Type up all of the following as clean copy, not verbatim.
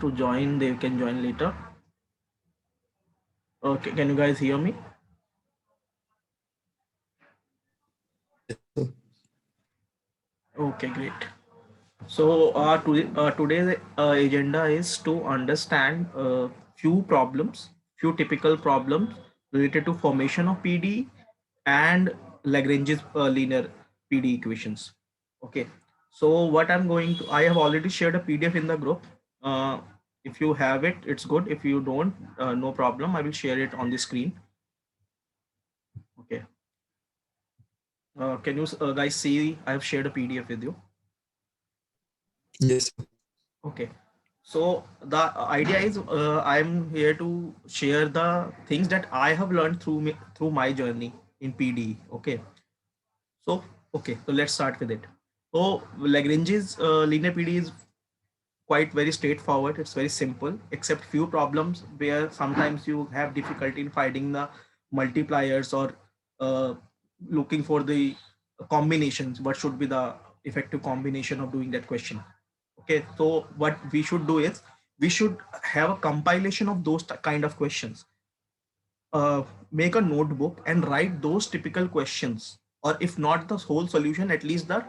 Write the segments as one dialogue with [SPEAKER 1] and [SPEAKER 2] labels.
[SPEAKER 1] to join, they can join later. Okay, can you guys hear me?
[SPEAKER 2] Yes, sir.
[SPEAKER 1] Okay, great. So today's agenda is to understand few problems, few typical problems related to formation of PD and Lagrange's linear PD equations. Okay. So what I'm going to, I have already shared a PDF in the group. Uh, if you have it, it's good. If you don't, no problem. I will share it on the screen. Okay. Can you guys see? I have shared a PDF with you.
[SPEAKER 2] Yes, sir.
[SPEAKER 1] Okay. So the idea is I'm here to share the things that I have learned through my journey in PD. Okay. So okay, so let's start with it. So Lagrange's linear PD is quite very straightforward. It's very simple, except few problems where sometimes you have difficulty in finding the multipliers or uh, looking for the combinations. What should be the effective combination of doing that question? Okay, so what we should do is we should have a compilation of those kind of questions. Make a notebook and write those typical questions, or if not the whole solution, at least the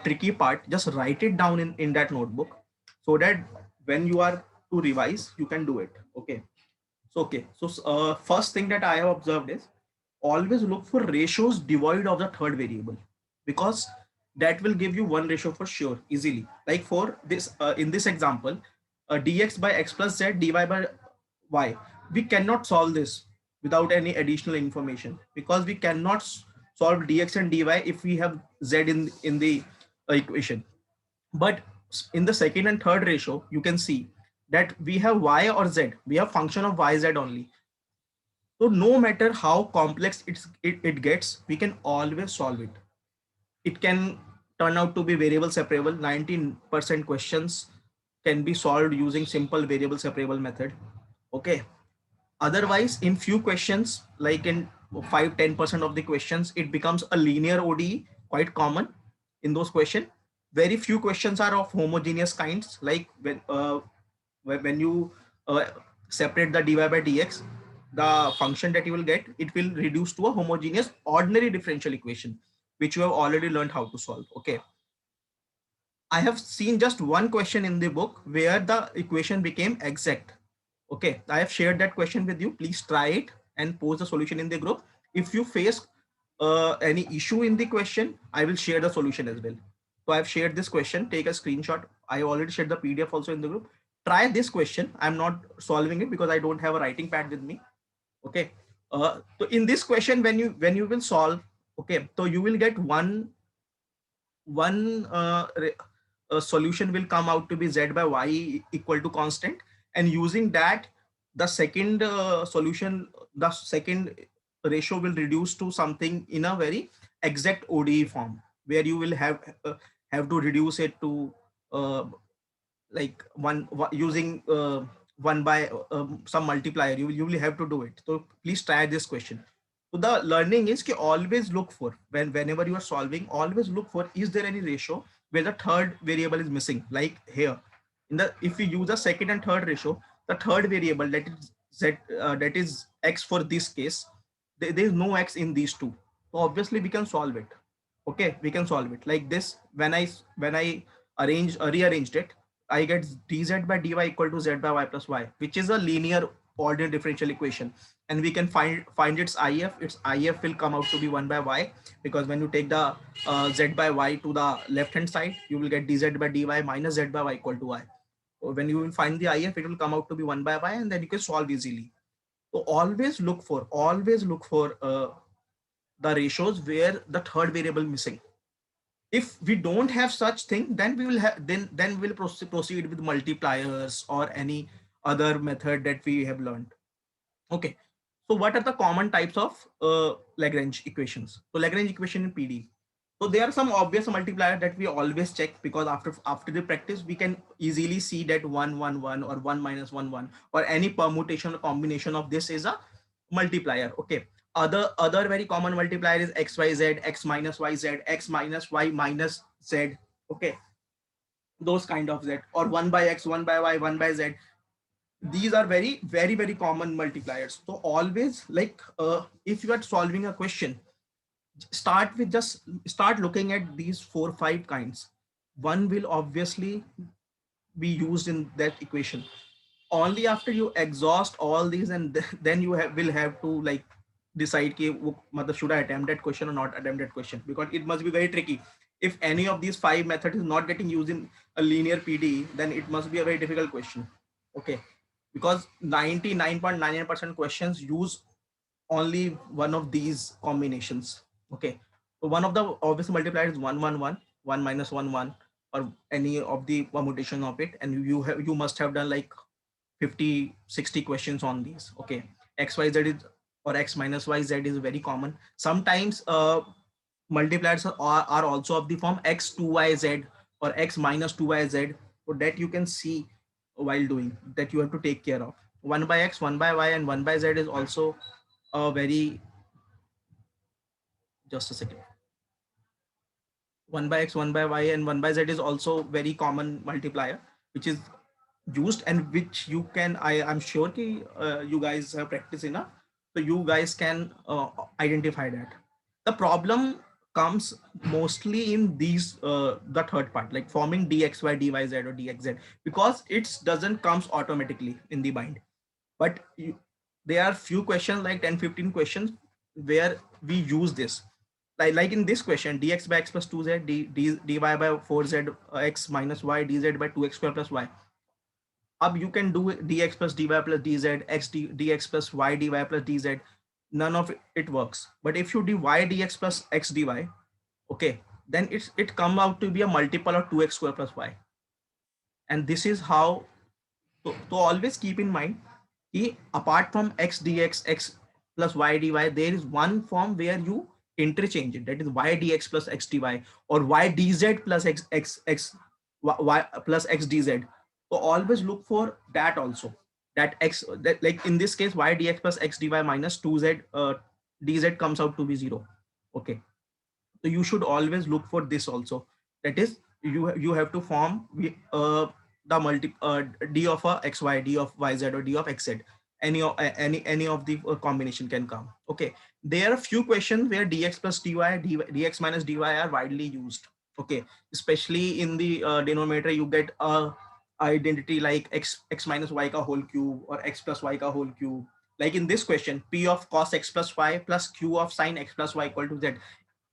[SPEAKER 1] tricky part, just write it down in that notebook so that when you are to revise you can do it. Okay, so first thing that I have observed is always look for ratios devoid of the third variable, because that will give you one ratio for sure easily. Like for this in this example, dx by x plus z dy by y, we cannot solve this without any additional information, because we cannot solve dx and dy if we have z in the equation. But in the second and third ratio you can see that we have y or z, we have function of yz only. So no matter how complex it gets, we can always solve it. It can turn out to be variable separable. 19% questions can be solved using simple variable separable method. Okay. Otherwise, in few questions, like in 5-10% of the questions, it becomes a linear ODE, quite common in those questions. Very few questions are of homogeneous kinds, like when you uh, separate the dy by dx, the function that you will get, it will reduce to a homogeneous ordinary differential equation, which you have already learned how to solve. Okay. I have seen just one question in the book where the equation became exact. Okay, I have shared that question with you. Please try it and post the solution in the group. If you face any issue in the question, I will share the solution as well. So I've shared this question. Take a screenshot. I already shared the PDF also in the group. Try this question. I'm not solving it because I don't have a writing pad with me. Okay. So in this question, when you will solve, okay, so you will get one solution will come out to be z by y equal to constant, and using that the second solution, the second ratio will reduce to something in a very exact ODE form, where you will have to reduce it to uh, like using one by some multiplier. You will have to do it. So please try this question. So the learning is कि always look for, whenever you are solving, always look for, is there any ratio where the third variable is missing? Like here in the, if we use the second and third ratio, the third variable, that is z, that is x for this case, there is no x in these two. So obviously we can solve it. Okay, we can solve it like this. When I rearranged it, I get dz by dy equal to z by y plus y, which is a linear ordinary differential equation. And we can find its if. Its if will come out to be 1 by y, because when you take the z by y to the left hand side, you will get dz by dy minus z by y equal to y. So when you will find the if, it will come out to be 1 by y, and then you can solve easily. So always look for the ratios where the third variable missing. If we don't have such thing, then we will have, then we'll proceed with multipliers or any other method that we have learned. Okay, so what are the common types of Lagrange equations? So Lagrange equation in PD, so there are some obvious multiplier that we always check, because after the practice we can easily see that 1 1 1 or 1 minus 1 1 or any permutation or combination of this is a multiplier. Okay, other very common multiplier is xyz, x minus yz, x minus y minus z. Okay, those kind of z, or 1 by x, 1 by y, 1 by z. These are very, very, very common multipliers. So always, like, if you are solving a question, start looking at these 4 5 kinds. One will obviously be used in that equation. Only after you exhaust all these, and then you will have to like decide कि should I attempt that question or not attempt that question, because it must be very tricky. If any of these 5 methods is not getting used in a linear PD, then it must be a very difficult question. Okay, because 99.99% questions use only one of these combinations. Okay, so one of the obvious multipliers is 1 1 1, 1 minus 1 1, or any of the permutation of it, and you must have done like 50 60 questions on these. Okay, xyz is, or x minus yz is very common. Sometimes multipliers are also of the form x2yz or x minus 2yz, so that you can see while doing that, you have to take care of. 1 by x, 1 by y, and 1 by z is also a very, just a second, 1 by x, 1 by y, and 1 by z is also very common multiplier, which is used, and which you can, I'm sure ki, you guys have practiced enough, so you guys can identify that. The problem comes mostly in these, the third part, like forming dxy dyz or dxz, because it doesn't comes automatically in the bind. But there are few questions, like 10 15 questions, where we use this, like in this question, dx by x plus 2z, dy by 4z x minus y, dz by 2x square plus y. Up you can do dx plus dy plus dz, dx plus y dy plus dz. None of it works. But if you do y dx plus x dy, okay, then it come out to be a multiple of 2x square plus y. And this is how, so always keep in mind, apart from x dx, x plus y dy, there is one form where you interchange it, that is y dx plus x dy, or y dz plus x y plus x dz. So always look for that also, that x, that like in this case y dx plus x dy minus 2z dz comes out to be 0. Okay, so you should always look for this also, that is you have to form the d of a xy, d of yz, or d of xz. Any of the combination can come. Okay, there are a few questions where dx plus dx minus dy are widely used. Okay, especially in the denominator, you get a identity like x minus y ka whole cube, or x plus y ka whole cube. Like in this question, p of cos x plus y plus q of sin x plus y equal to z.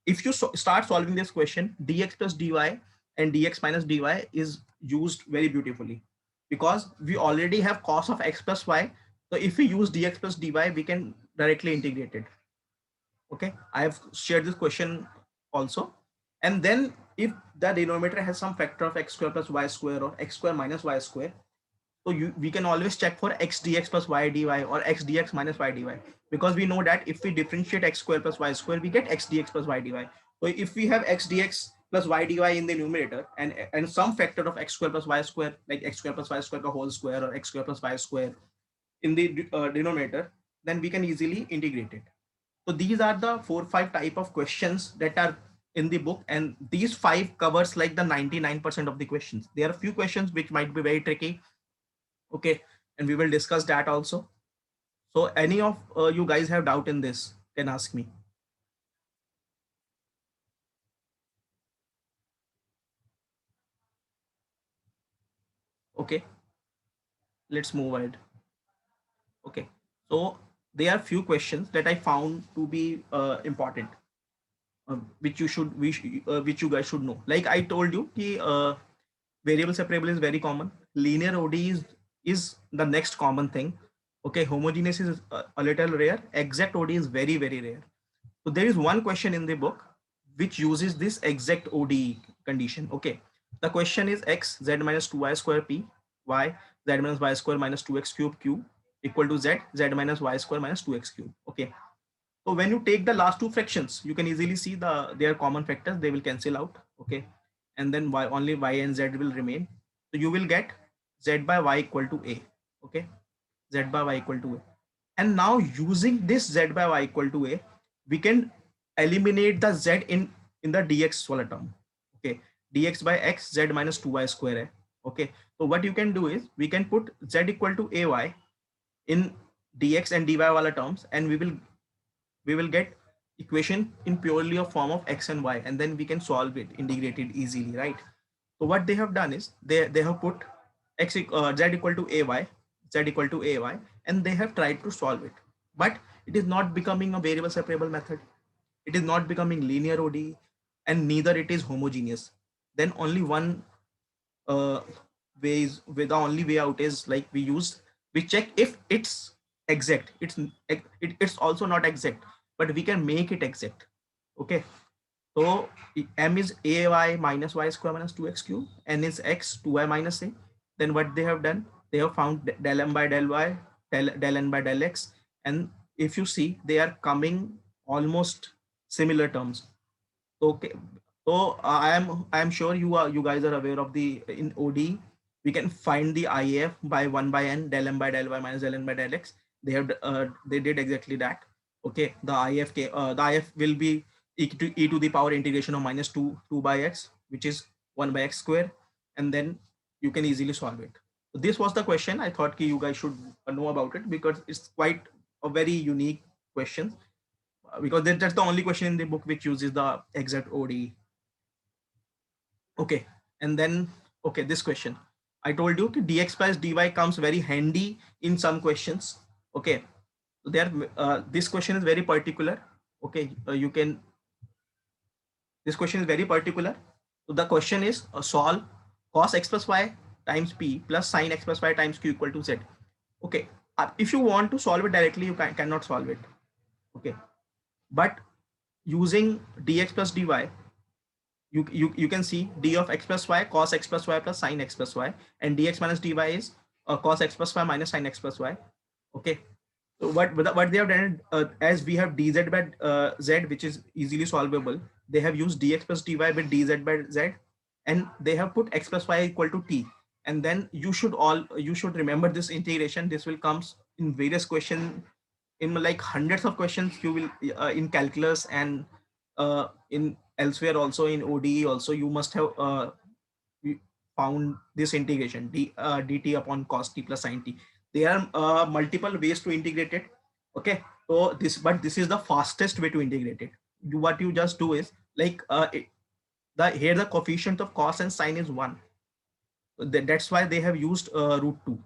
[SPEAKER 1] If you start solving this question, dx plus dy and dx minus dy is used very beautifully, because we already have cos of x plus y. So if we use dx plus dy, we can directly integrate it. Okay, I have shared this question also. And then if the denominator has some factor of x square plus y square, or x square minus y square, so we can always check for x dx plus y dy, or x dx minus y dy, because we know that if we differentiate x square plus y square, we get x dx plus y dy. So if we have x dx plus y dy in the numerator, and some factor of x square plus y square, like x square plus y square the whole square, or x square plus y square in the denominator, then we can easily integrate it. So these are the 4 5 type of questions that are in the book, and these 5 covers like the 99% of the questions. There are a few questions which might be very tricky. Okay, and we will discuss that also. So any of you guys have doubt in this, can ask me. Okay, let's move ahead. Okay, so there are few questions that I found to be important, which which you guys should know. Like I told you, variable separable is very common. Linear OD is the next common thing. Okay, homogeneous is a little rare. Exact OD is very, very rare. So there is one question in the book which uses this exact ODE condition. Okay, the question is x z minus 2y square p y z minus y square minus 2x cube q equal to z minus y square minus 2x cube. Okay, so when you take the last two fractions, you can easily see their common factors. They will cancel out. Okay, and then y, only y and z will remain. So you will get z by y equal to a. Okay, z by y equal to a. And now using this z by y equal to a, we can eliminate the z in the dx smaller term. Okay, dx by x z minus 2y square hai. Okay, so what you can do is we can put z equal to ay in dx and dy wala terms, and we will get equation in purely a form of x and y, and then we can solve it, integrate it easily, right? So what they have done is they have put z equal to ay, z equal to ay, and they have tried to solve it, but it is not becoming a variable separable method. It is not becoming linear ODE, and neither it is homogeneous. Then only one uh, ways with the only way out is like we check if it's exact. It's also not exact, but we can make it exact. Okay, so m is ay minus y square minus 2x cube, n is x 2y minus a. Then what they have done, they have found del m by del y, del n by del x, and if you see, they are coming almost similar terms. Okay, so I am sure you guys are aware of the in OD we can find the IAF by 1 by n del m by del y minus del n by del x. They did exactly that. Okay, the IF will be e to the power integration of minus 2 by x, which is 1 by x square, and then you can easily solve it. So this was the question. I thought you guys should know about it because it's quite a very unique question, because that's the only question in the book which uses the exact ODE. Okay, and then okay, this question I told you dx plus dy comes very handy in some questions. Okay, so there this question is very particular. Okay, you can this question is very particular. So the question is solve cos x plus y times p plus sin x plus y times q equal to z. Okay, if you want to solve it directly, you cannot solve it. Okay, but using dx plus dy, you can see d of x plus y cos x plus y plus sin x plus y, and dx minus dy is cos x plus y minus sin x plus y. Okay, so what they have done, as we have dz by z, which is easily solvable, they have used dx plus dy with dz by z, and they have put x plus y equal to t. And then you should remember this integration. This will comes in various questions, in like hundreds of questions you will in calculus, and in elsewhere also in ODE also you must have found this integration dt upon cos t plus sin t. There are multiple ways to integrate it. Okay, so this is the fastest way to integrate it. What you just do is like here the coefficient of cos and sin is 1. That's why they have used root 2.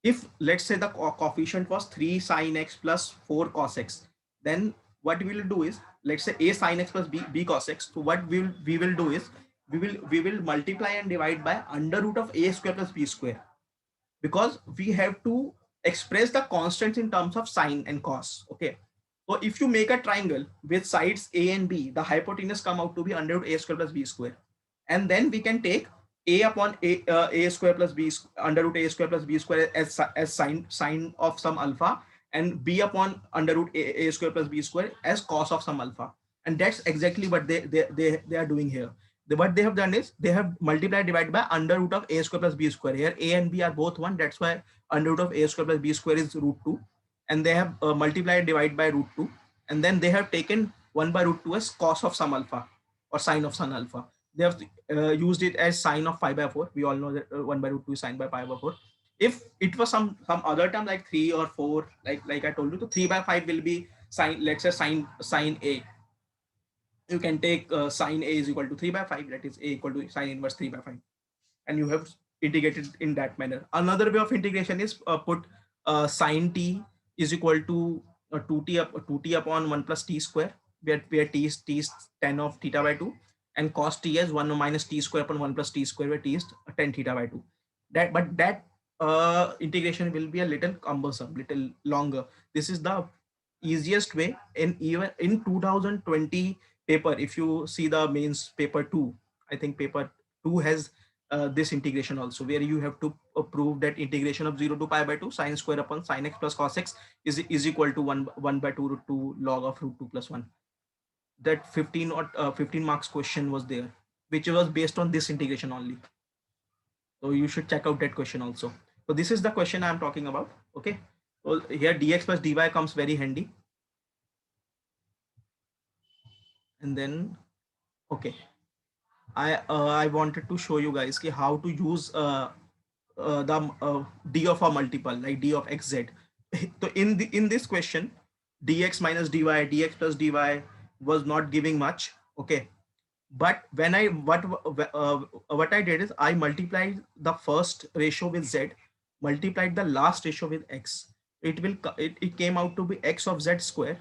[SPEAKER 1] If let's say the coefficient was 3 sin x plus 4 cos x, then what we will do is, let's say a sin x plus b cos x. So what we will do is we will multiply and divide by under root of a square plus b square, because we have to express the constants in terms of sine and cos. Okay, so if you make a triangle with sides a and b, the hypotenuse come out to be under root a square plus b square, and then we can take a upon a square plus b under root a square plus b square as sine of some alpha, and b upon under root a square plus b square as cos of some alpha. And that's exactly what they are doing here. What they have done is they have multiplied divided by under root of a square plus b square. Here a and b are both 1, that's why under root of a square plus b square is root 2, and they have multiplied divided by root 2, and then they have taken 1 by root 2 as cos of some alpha or sine of some alpha. They have used it as sine of pi by 4. We all know that 1 by root 2 is sine by pi by 4. If it was some other term like 3 or 4, like I told you, so 3 by 5 will be sine, let's say sine a. You can take sine a is equal to 3 by 5, that is a equal to sine inverse 3 by 5, and you have integrated in that manner. Another way of integration is put sine t is equal to 2t upon 1 plus t square, where t is tan of theta by 2, and cos t as 1 minus t square upon 1 plus t square, where t is tan theta by 2. That integration will be a little cumbersome, little longer. This is the easiest way. In even in 2020 paper, if you see the mains paper 2, I think paper 2 has this integration also, where you have to prove that integration of 0 to pi by 2 sine square upon sine x plus cos x is equal to 1 by 2 root 2 log of root 2 plus 1. That 15 or 15 marks question was there, which was based on this integration only. So you should check out that question also. So this is the question I am talking about. Okay, so here dx plus dy comes very handy. And then okay, I wanted to show you guys ki how to use the d of a multiple like d of xz. So in this question, dx minus dy, dx plus dy was not giving much. Okay, but when I what I did is I multiplied the first ratio with z, multiplied the last ratio with x. It came out to be x of z square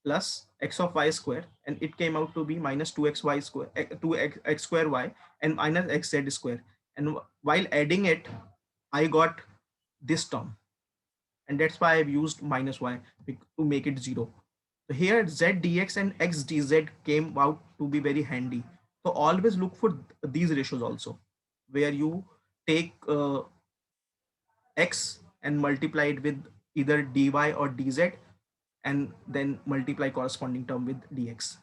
[SPEAKER 1] plus x of y square, and it came out to be minus 2xy square, 2x square y, and minus xz square. And while adding it, I got this term, and that's why I've used minus y to make it 0. So here z dx and x dz came out to be very handy. So always look for these ratios also, where you take x and multiply it with either dy or dz, and then multiply corresponding term with dx.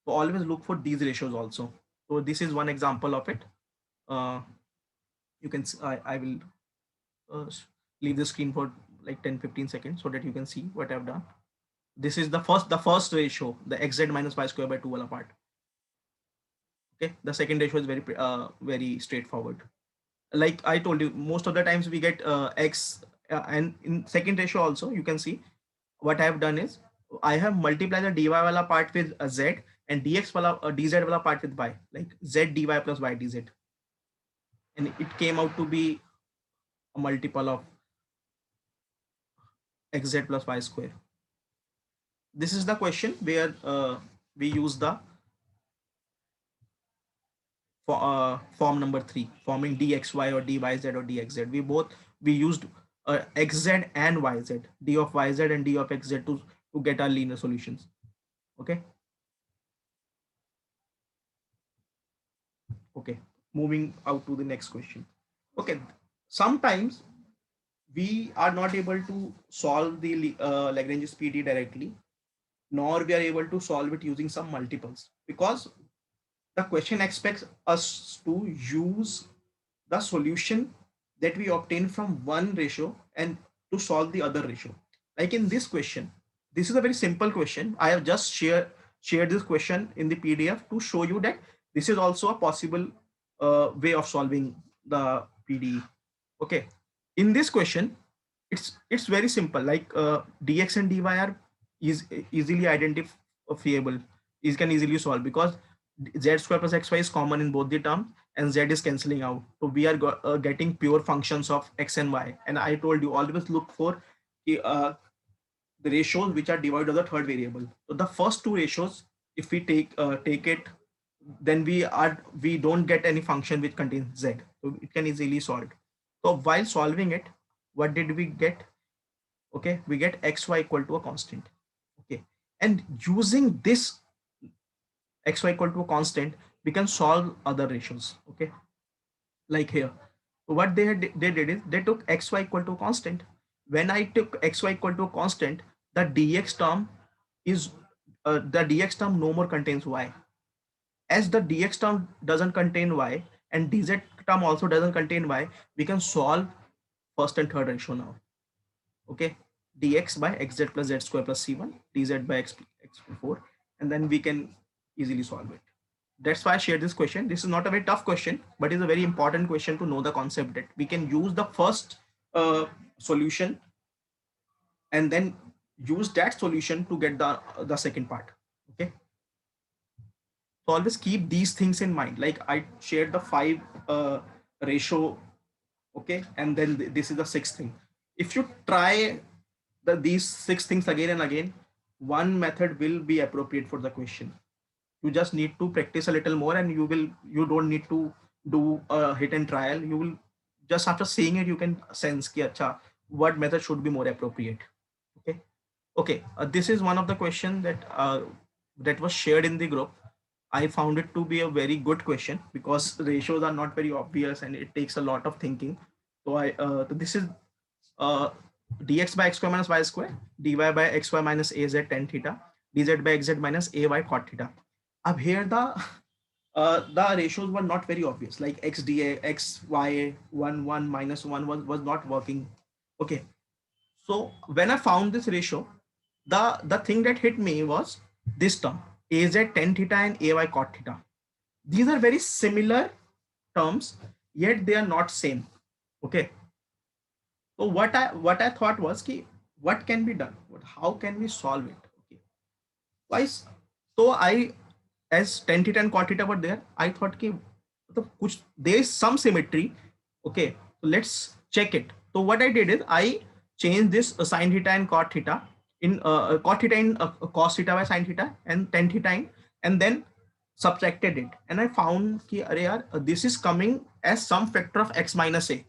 [SPEAKER 1] So always look for these ratios also. So this is one example of it. Uh, you can I will uh, leave the screen for like 10-15 seconds so that you can see what I've done. This is the first ratio, the xz minus y square by 2 all apart. Okay, the second ratio is very straightforward. Like I told you, most of the times we get x, and in second ratio also you can see what I have done is I have multiplied the dy wala part with a z, and dx wala dz wala part with y, like z dy plus y dz, and it came out to be a multiple of xz plus y square. This is the question where we use the for form number 3, forming dxy or dyz or dxz. We used xz and yz, d of yz and d of xz to get our linear solutions. Okay. Okay, moving out to the next question. Okay, sometimes we are not able to solve the Lagrange's PD directly, nor we are able to solve it using some multiples, because the question expects us to use the solution that we obtain from one ratio and to solve the other ratio. Like in this question, this is a very simple question. I have just shared this question in the PDF to show you that this is also a possible way of solving the PDE. Okay, in this question, it's very simple. Like dx and dy are easily identifiable. Is can easily solve because z square plus xy is common in both the terms, and z is cancelling out. So we are getting pure functions of x and y. And I told you always look for uh, the ratios which are divided of the third variable. So the first two ratios, if we take it, then we don't get any function which contains z. So it can easily solve. So while solving it, what did we get? Okay, we get xy equal to a constant. Okay, and using this xy equal to a constant, we can solve other ratios. Okay, like here. So what they did is they took xy equal to a constant. When I took xy equal to a constant, the dx term is the dx term no more contains y. As the dx term doesn't contain y and dz term also doesn't contain y, we can solve first and third ratio now. Okay, dx by xz plus z square plus c1, dz by x4, and then we can easily solve it. That's why I shared this question. This is not a very tough question, but it's a very important question to know the concept that we can use the first solution and then use that solution to get the second part. Okay, so always keep these things in mind. Like I shared the 5 ratio. Okay, and then this is the 6th thing. If you try these 6 things again and again, one method will be appropriate for the question. You just need to practice a little more, and you don't need to do a hit and trial. You will just, after seeing it, you can sense ki, acha, what method should be more appropriate. Okay. Okay, this is one of the question that was shared in the group. I found it to be a very good question because ratios are not very obvious and it takes a lot of thinking. So this is uh, dx by x square minus y square, dy by xy minus az tan theta, dz by xz minus ay cot theta. Up here the ratios were not very obvious, like x dA, x y, 1 1 minus 1 was not working. Okay, so when I found this ratio, the thing that hit me was this term az tan theta and ay cot theta. These are very similar terms, yet they are not same. Okay. So what I thought was ki, what can be done? How can we solve it? Okay. Why? So I, as tan theta and cot theta were there, I thought ki there is some symmetry. Okay, so let's check it. So what I did is I changed this sin theta and cot theta in cot theta in cos theta by sin theta and tan theta in, and then subtracted it, and I found ki arey yaar, this is coming as some factor of x minus a.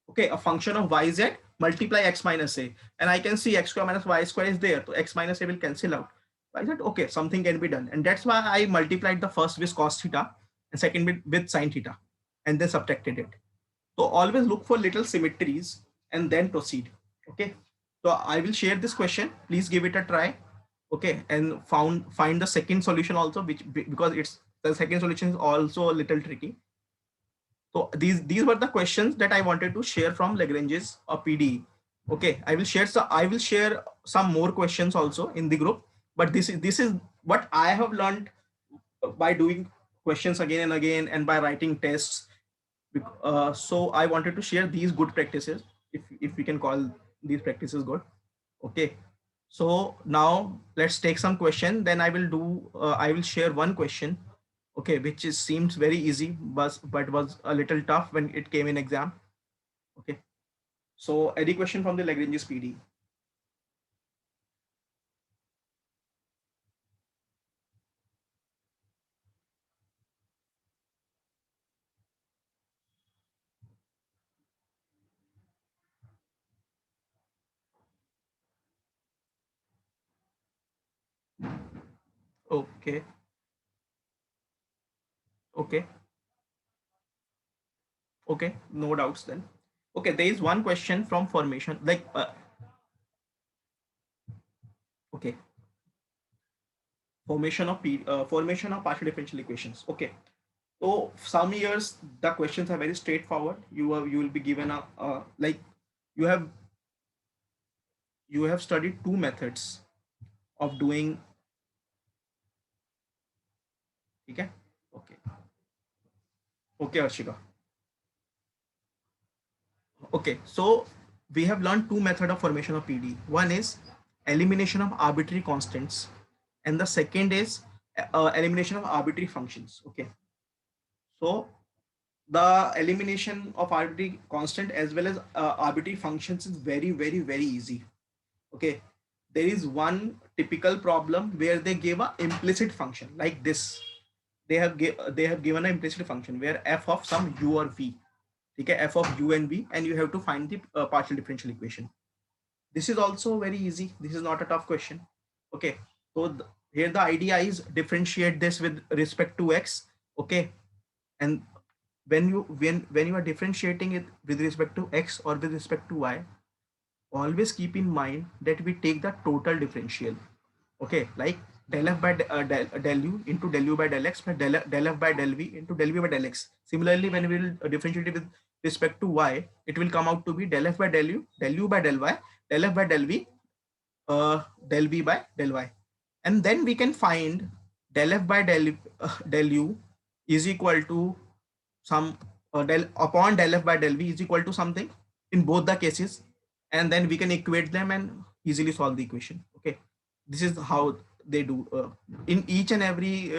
[SPEAKER 1] Okay, a function of yz multiply x minus a, and I can see x square minus y square is there, so x minus a will cancel out. I said okay, something can be done, and that's why I multiplied the first with cos theta and second with sin theta, and then subtracted it. So always look for little symmetries and then proceed. Okay, so I will share this question, please give it a try. Okay, and find the second solution also, which because it's the second solution is also a little tricky. So these were the questions that I wanted to share from Lagrange's PDE. Okay, I will share some more questions also in the group, but this is what I have learned by doing questions again and again and by writing tests. So I wanted to share these good practices, if we can call these practices good. Okay, so now let's take some question. Then I will share one question, okay, which is seems very easy, but was a little tough when it came in exam. Okay, so any question from the Lagrange's PD? Okay, okay, okay, no doubts then. Okay, there is one question from formation, like okay, formation of partial differential equations. Okay, so some years the questions are very straightforward. You will be given a like you have you have studied two methods of doing. Okay, okay, okay, Arshika. Okay, so we have learned two methods of formation of PD. One is elimination of arbitrary constants, and the second is elimination of arbitrary functions. Okay, so the elimination of arbitrary constant as well as arbitrary functions is very easy. Okay, there is one typical problem where they give a implicit function like this. They have given an implicit function where f of some u or v, okay, f of u and v, and you have to find the partial differential equation. This is also very easy. This is not a tough question. Okay, so here the idea is differentiate this with respect to x. Okay, and when you are differentiating it with respect to x or with respect to y, always keep in mind that we take the total differential. Okay, like del f by del u into del u by del x by del f by del v into del v by del x. Similarly, when we will differentiate it with respect to y, it will come out to be del f by del u by del y, del f by del v, del v by del y. And then we can find del f by del u is equal to some del upon del f by del v is equal to something in both the cases, and then we can equate them and easily solve the equation. Okay, this is how they do in each and every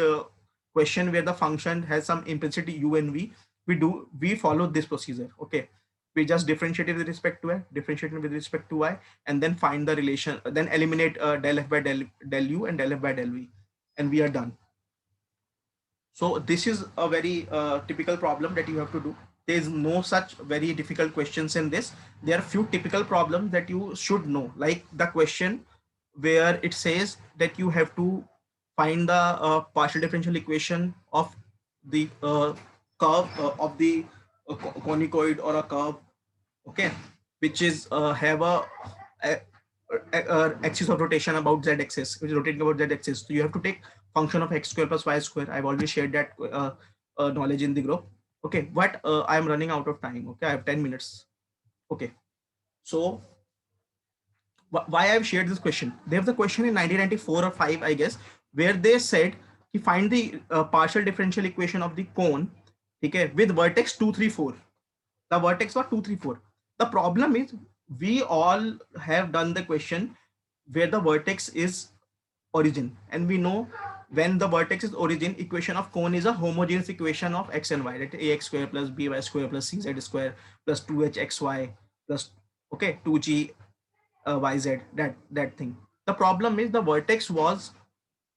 [SPEAKER 1] question where the function has some implicit u and v. We follow this procedure. Okay, we just differentiate it with respect to y, differentiate it with respect to y, and then find the relation, then eliminate del f by del u and del f by del v, and we are done. So this is a very typical problem that you have to do. There is no such very difficult questions in this. There are few typical problems that you should know, like the question where it says that you have to find the partial differential equation of the curve of the conicoid or a curve. Okay, which is have a, axis of rotation about z axis, which is rotating about z axis. So you have to take function of x square plus y square. I've already shared that knowledge in the group. Okay, but I am running out of time. Okay, I have 10 minutes. Okay, so why I've shared this question? They have the question in 1994 or 5, I guess, where they said कि find the partial differential equation of the cone, okay, with vertex 2 3 4. The vertex was 2 3 4. The problem is we all have done the question where the vertex is origin, and we know when the vertex is origin, equation of cone is a homogeneous equation of x and y, right? Ax square plus by square plus cz square plus 2hxy plus, okay, 2g yz, that thing. The problem is the vertex was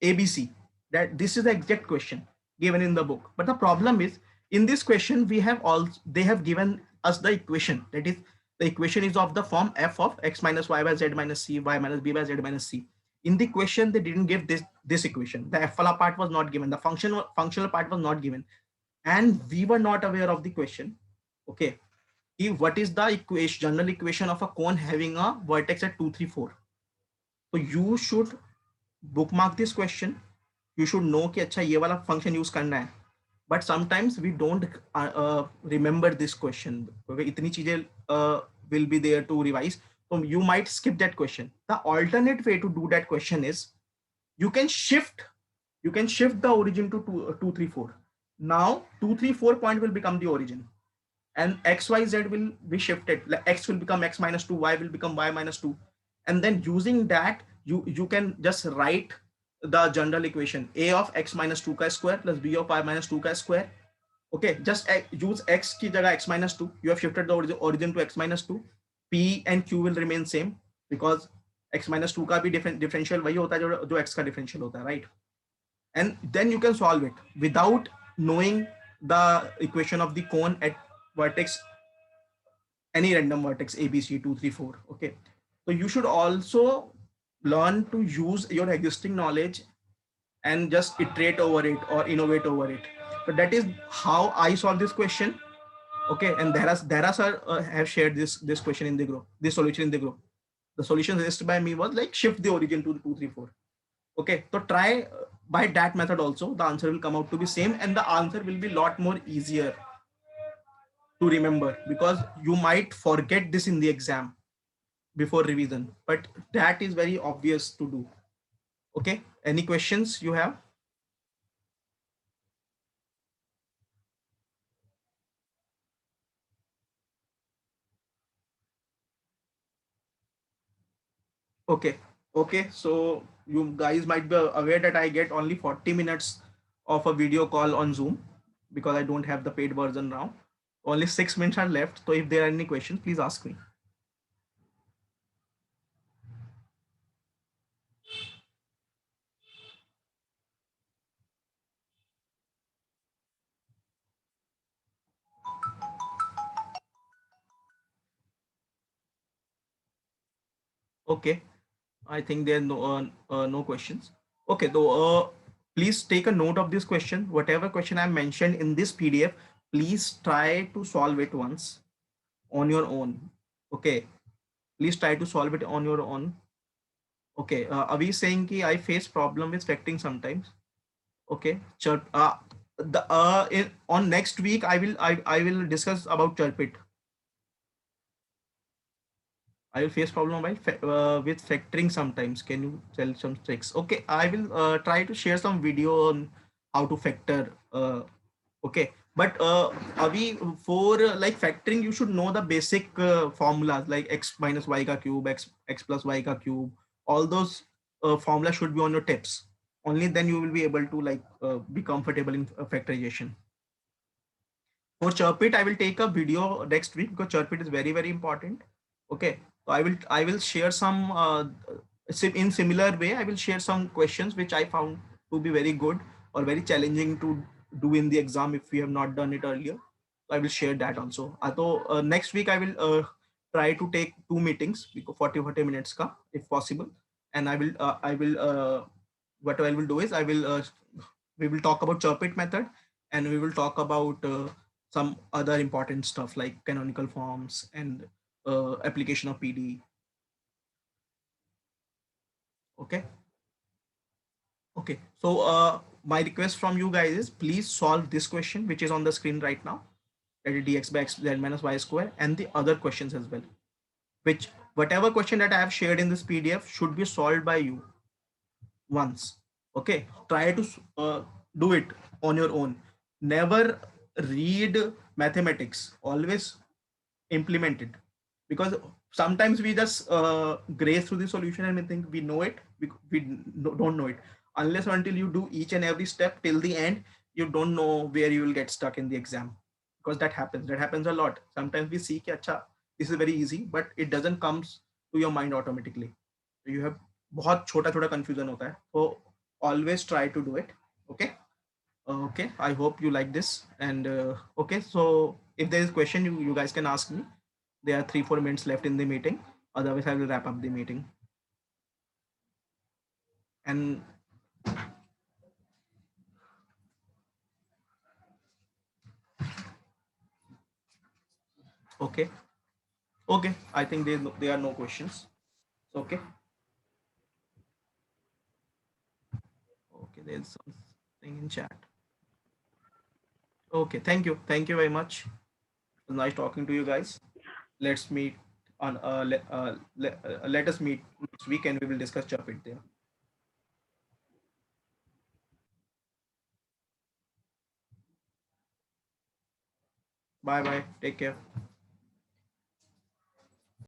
[SPEAKER 1] ABC. That this is the exact question given in the book. But the problem is in this question we have all, they have given us the equation, that is the equation is of the form f of x minus y by z minus c, y minus b by z minus c. In the question they didn't give this equation. The f part was not given, the functional part was not given, and we were not aware of the question. Okay, what is the equation, general equation of a cone having a vertex at 2 3 4? So you should bookmark this question. You should know कि अच्छा ये वाला function use करना है. But sometimes we don't remember this question क्योंकि इतनी चीजें will be there to revise. So you might skip that question. The alternate way to do that question is you can shift the origin to 2 3 4. Now 2 3 4 point will become the origin, and x y z will be shifted. Like x will become x minus 2, y will become y minus 2, and then using that you can just write the general equation a of x minus 2 ka square plus b of y minus 2 ka square. Okay, just use x ki jagah x minus 2. You have shifted the origin to x minus 2. P and q will remain same because x minus 2 का भी differential वही होता है जो x का differential होता है, right? And then you can solve it without knowing the equation of the cone at vertex, any random vertex a b c 2 3 4. Okay, so you should also learn to use your existing knowledge and just iterate over it or innovate over it. So that is how I solve this question. Okay, and Dara sir have shared this question in the group, this solution in the group. The solution suggested by me was like shift the origin to 2 3 4. Okay, so try by that method also, the answer will come out to be same, and the answer will be a lot more easier to remember because you might forget this in the exam before revision, but that is very obvious to do. Okay, any questions you have? Okay, okay, so you guys might be aware that I get only 40 minutes of a video call on Zoom because I don't have the paid version now. Only 6 minutes are left, so if there are any questions, please ask me. Okay, I think there are no questions. Okay, so please take a note of this question. Whatever question I mentioned in this PDF, please try to solve it once on your own. Okay, please try to solve it on your own. Okay, Avi is saying ki I face problem with factoring sometimes. Okay, on next week I will discuss about Chirpit. I will face problem with factoring sometimes. Can you tell some tricks? Okay, I will try to share some video on how to factor. Okay, but Avi, for like factoring, you should know the basic formulas like x minus y ka cube, x plus y ka cube. All those formulas should be on your tips. Only then you will be able to like be comfortable in factorization. For Chirpit, I will take a video next week because Chirpit is very, very important. Okay, so I will share some in similar way. I will share some questions which I found to be very good or very challenging to do in the exam if we have not done it earlier. So I will share that also. So next week I will try to take 2 meetings, 40 minutes ka, if possible, and I will what I will do is we will talk about Chirpit method, and we will talk about some other important stuff like canonical forms and application of PD. Okay. Okay. So my request from you guys is please solve this question which is on the screen right now, that is dx by x z minus y square, and the other questions as well. Which whatever question that I have shared in this PDF should be solved by you once. Okay, try to do it on your own. Never read mathematics, always implement it, because sometimes we just graze through the solution and we think we know it. We don't know it unless or until you do each and every step till the end. You don't know where you will get stuck in the exam, because that happens a lot. Sometimes we see कि अच्छा this is very easy, but it doesn't comes to your mind automatically. You have बहुत छोटा छोटा confusion होता है. So always try to do it. Okay. Okay, I hope you like this. And okay, so if there is question, you guys can ask me. There are 3-4 minutes left in the meeting. Otherwise, I will wrap up the meeting. And okay, okay, I think there are no questions. So, okay, okay, there's something in chat. Okay, thank you very much. It was nice talking to you guys. Let's meet on let us meet next week, and we will discuss Chapit there. Bye bye. Take care.